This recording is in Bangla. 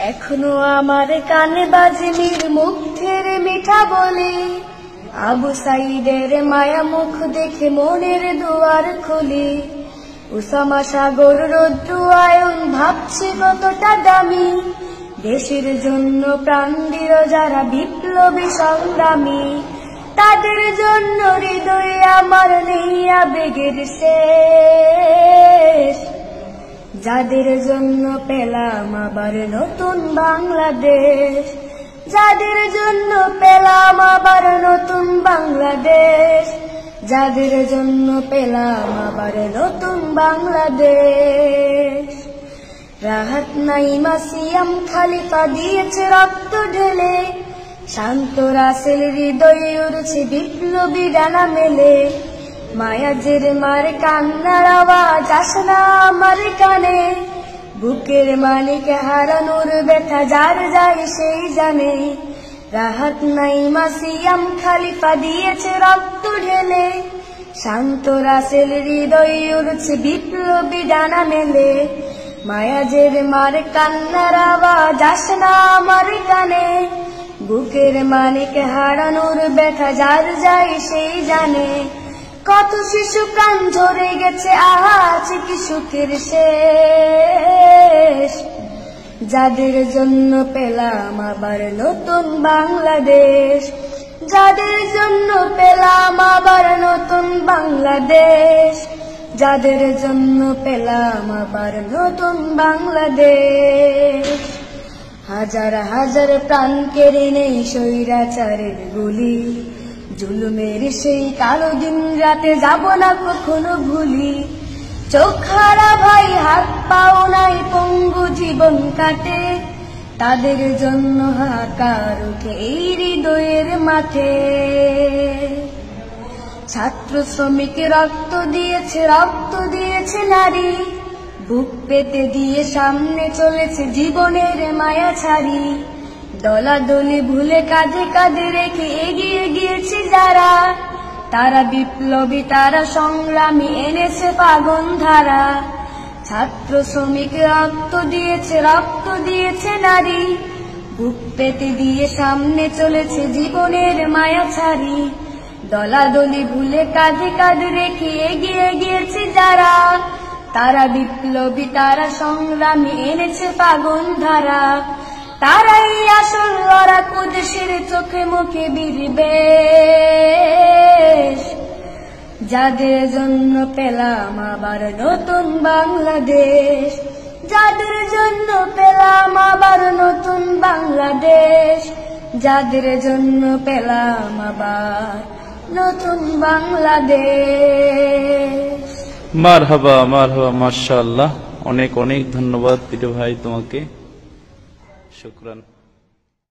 এখনো আমার কানে বাজে মীর মুগ্ধের মিঠা বলি, আবু সাইদের মায়া মুখ দেখে মনের দুয়ার খুলি। উসামা সাগর রৌদ্র আয়ন ভাবছে কতটা দামি, দেশের জন্য প্রাণ দিল যারা বিপ্লবী সংগ্রামী। তাদের জন্য হৃদয়ে আমার নেই আবেগের শেষ, যাদের জন্য পেলাম আবার নতুন বাংলাদেশ, যাদের জন্য পেলাম আবার নতুন বাংলাদেশ, যাদের জন্য পেলাম আবার নতুন বাংলাদেশ। রাহাত নাইমা সিয়াম খালিফা দিয়েছে রক্ত ঢেলে, শান্ত রাসেল হৃদয়ে উড়ছে বিপ্লবী ডানা মেলে। মায়াজের মার কান্নার আওয়াজ আসে না আমার কানে, বুকের মালিক হারানোর ব্যথা যার যায় সেই জানে। রাহাত নাইমা সিয়াম খালিফা দিয়েছে রক্ত ঢেলে, শান্ত রাসেল হৃদয়ে উড়ছে বিপ্লবী ডানা মেলে। মায়াজের মার কান্নার আওয়াজ আসে না আমার কানে, বুকের মালিক হারানোর ব্যথা যার যায় সেই জানে। কত শিশু প্রাণ ঝরে গেছে আজ কি সুখের শেষ, যাদের জন্য পেলাম আবার নতুন বাংলাদেশ, যাদের জন্য পেলাম আবার নতুন বাংলাদেশ, যাদের জন্য পেলাম আবার নতুন বাংলাদেশ। হাজার হাজার প্রাণ কেড়ে নেই স্বৈরাচারের গুলি, জুলুমের সেই কালো দিন রাতে যাব না কখনো ভুলি। চোখ হারা ভাই হাত পাও নাই পঙ্গু জীবন কাটে, তাদের জন্য হাহাকার ওঠে এই হৃদয়ের মাঠে। ছাত্র শ্রমিক রক্ত দিয়েছে নারী, বুক পেতে দিয়ে সামনে চলেছে জীবনের মায়া ছাড়ি। দলাদলি ভুলে কাঁধে কাঁধে রেখে এগিয়ে গিয়েছে যারা, তারা বিপ্লবী তারা সংগ্রামী এনেছে ফাগুন ধারা। ছাত্র শ্রমিক রক্ত দিয়েছে নারী, বুক পেতে দিয়ে সামনে চলেছে জীবনের মায়া ছাড়ি। দলাদলি ভুলে কাঁধে কাঁধে রেখে এগিয়ে গিয়েছে যারা, তারা বিপ্লবী তারা সংগ্রামী এনেছে ফাগুন ধারা। তারাই আসল লড়াকু দেশের চোখে মুখে বিরিবেশ, যাদের জন্য পেলাম আবার নতুন বাংলাদেশ, যাদের জন্য পেলাম আবার নতুন বাংলাদেশ, যাদের জন্য পেলাম আবার নতুন বাংলাদেশ। মারহাবা মারহাবা, মাশাআল্লাহ। অনেক অনেক ধন্যবাদ প্রিয় ভাই তোমাকে, শুকরান।